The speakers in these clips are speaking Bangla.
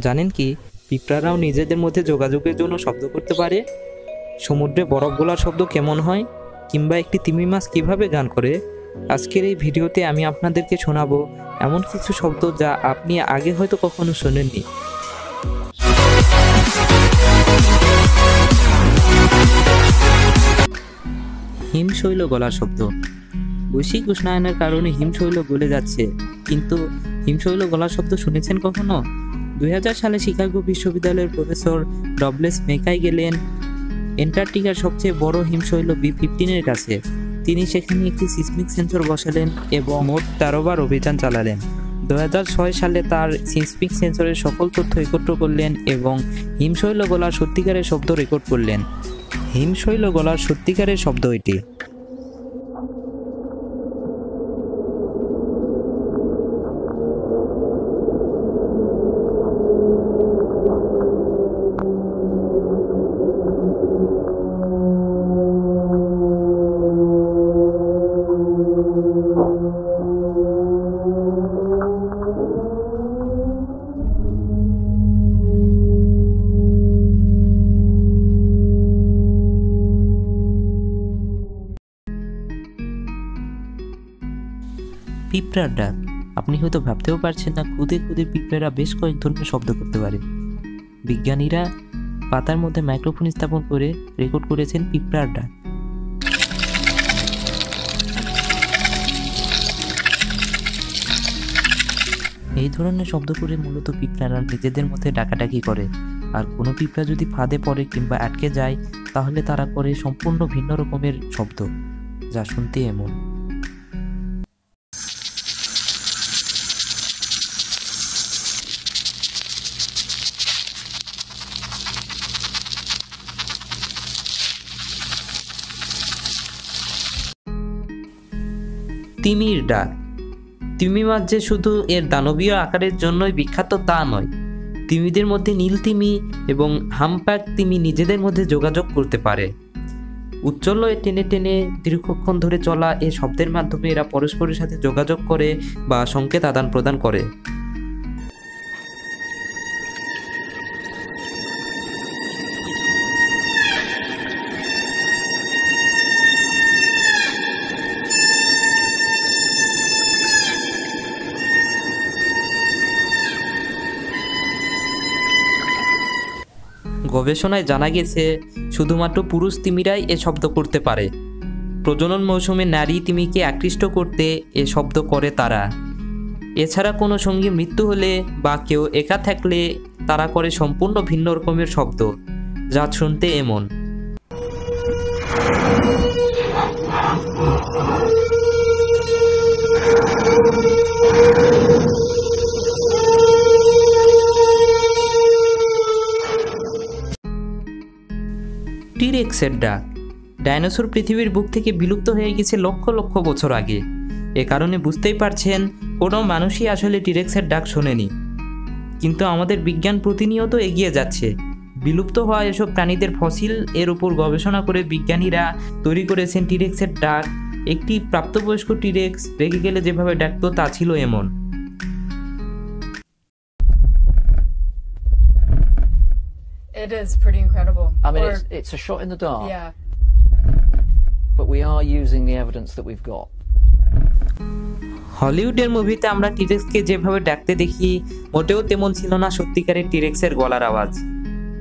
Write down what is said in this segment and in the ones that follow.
জানেন কি, পিঁপড়ারাও নিজেদের মধ্যে যোগাযোগের জন্য শব্দ করতে পারে। সমুদ্রে বরফ গলার শব্দ কেমন হয়, কিংবা একটি তিমি মাছ কীভাবে গান করে। আজকের এই ভিডিওতে আমি আপনাদেরকে শোনাবো এমন কিছু শব্দ যা আপনি আগে হয়তো কখনো শোনেননি। হিমশৈল গলার শব্দ। বৈশ্বিক উষ্ণায়নের কারণে হিমশৈল গলে যাচ্ছে, কিন্তু হিমশৈল গলার শব্দ শুনেছেন কখনো? 2000 সালে শিকাগো বিশ্ববিদ্যালয়ের প্রফেসর ডবলেস মেকাই গেলেন অ্যান্টার্কটিকার সবচেয়ে বড় হিমশৈল B-15 কাছে। তিনি সেখানে একটি সিসমিক সেন্সর বসালেন এবং মোট 13 বার অভিযান চালালেন। 2006 সালে তার সিসমিক সেন্সরের সকল তথ্য একত্র করলেন এবং হিমশৈল গলার সত্যিকারের শব্দ রেকর্ড করলেন। হিমশৈল গলার সত্যিকারের শব্দ এটি। পিঁপড়ার ডাক। আপনি হয়তো ভাবতেও পারছেন না, খুদে খুদে পিঁপড়েরা বেশ কয়েক ধরনের শব্দ করতে পারে। বিজ্ঞানীরা পাতার মধ্যে মাইক্রোফোন স্থাপন করে রেকর্ড করেছেন পিঁপড়ার ডাক। এই ধরনের শব্দ করে মূলত পিঁপড়ারা নিজেদের মধ্যে ডাকাডাকি করে, আর কোনো পিঁপড়া যদি ফাঁদে পড়ে কিংবা আটকে যায় তাহলে তারা করে সম্পূর্ণ ভিন্ন রকমের শব্দ, যা শুনতে এমন। তিমির ডাক। তিমি মাছ যে শুধু এর দানবীয় আকারের জন্যই বিখ্যাত তা নয়, তিমিদের মধ্যে নীল তিমি এবং হামপ্যাক তিমি নিজেদের মধ্যে যোগাযোগ করতে পারে। উচ্চলয়ে টেনে টেনে দীর্ঘক্ষণ ধরে চলা এ শব্দের মাধ্যমে এরা পরস্পরের সাথে যোগাযোগ করে বা সংকেত আদান প্রদান করে। গবেষণায় জানা গেছে শুধুমাত্র পুরুষ তিমিরাই এ শব্দ করতে পারে। প্রজনন মৌসুমে নারী তিমিকে আকৃষ্ট করতে এ শব্দ করে তারা। এছাড়া কোনো সঙ্গীর মৃত্যু হলে বা কেউ একা থাকলে তারা করে সম্পূর্ণ ভিন্ন রকমের শব্দ, যা শুনতে এমন। টিরেক্সের ডাক। ডাইনোসর পৃথিবীর বুক থেকে বিলুপ্ত হয়ে গেছে লক্ষ লক্ষ বছর আগে। এ কারণে বুঝতেই পারছেন কোনো মানুষই আসলে টিরেক্সের ডাক শোনেনি। কিন্তু আমাদের বিজ্ঞান প্রতিনিয়ত এগিয়ে যাচ্ছে। বিলুপ্ত হওয়া এসব প্রাণীদের ফসিল এর উপর গবেষণা করে বিজ্ঞানীরা তৈরি করেছেন টিরেক্সের ডাক। একটি প্রাপ্তবয়স্ক টিরেক্স রেগে গেলে যেভাবে ডাকতো তা ছিল এমন। It is pretty incredible. I mean, it's a shot in the dark. Yeah. But we are using the evidence that we've got. হলিউডের মুভিতে আমরা টিরেক্সকে যেভাবে ডাকতে দেখি মোটেও তেমন ছিল না সত্যিকারের টিরেক্সের গলার আওয়াজ।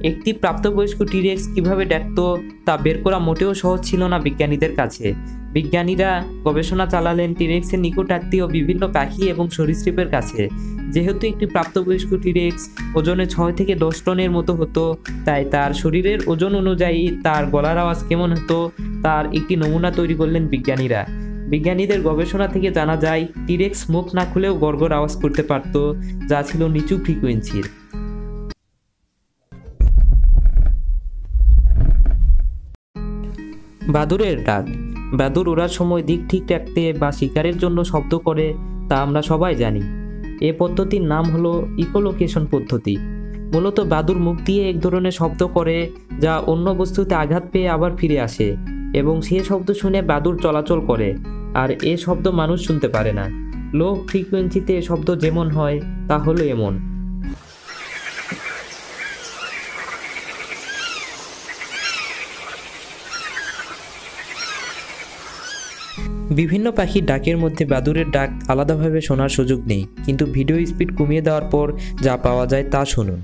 একটি প্রাপ্তবয়স্ক টিরেক্স কিভাবে ডাকতো তা বের করা মোটেও সহজ ছিল না বিজ্ঞানীদের কাছে। বিজ্ঞানীরা গবেষণা চালালেন টিরেক্সের নিকট আত্মীয় বিভিন্ন পাখি এবং সরীসৃপের কাছে। যেহেতু একটি প্রাপ্তবয়স্ক টিরেক্স ওজনে 6 থেকে 10 টনের মতো হতো, তাই তার শরীরের ওজন অনুযায়ী তার গলার আওয়াজ কেমন হতো তার একটি নমুনা তৈরি করলেন বিজ্ঞানীরা। বিজ্ঞানীদের গবেষণা থেকে জানা যায় টিরেক্স মুখ না খুলেও গড়গড় আওয়াজ করতে পারত, যা ছিল নিচু ফ্রিকোয়েন্সির। বাদুড়ের ডাক। বাদুড় ওড়ার সময় দিক ঠিক রাখতে বা শিকারের জন্য শব্দ করে তা আমরা সবাই জানি। এ পদ্ধতির নাম হলো ইকোলোকেশন পদ্ধতি। মূলত বাদুড় মুখ দিয়ে এক ধরনের শব্দ করে যা অন্য বস্তুতে আঘাত পেয়ে আবার ফিরে আসে এবং সে শব্দ শুনে বাদুড় চলাচল করে, আর এ শব্দ মানুষ শুনতে পারে না। লো ফ্রিকোয়েন্সিতে শব্দ যেমন হয় তা হলো এমন। বিভিন্ন পাখির ডাকের মধ্যে বাদুড়ের ডাক আলাদাভাবে শোনার সুযোগ নেই, কিন্তু ভিডিও স্পিড কমিয়ে দেওয়ার পর যা পাওয়া যায় তা শুনুন।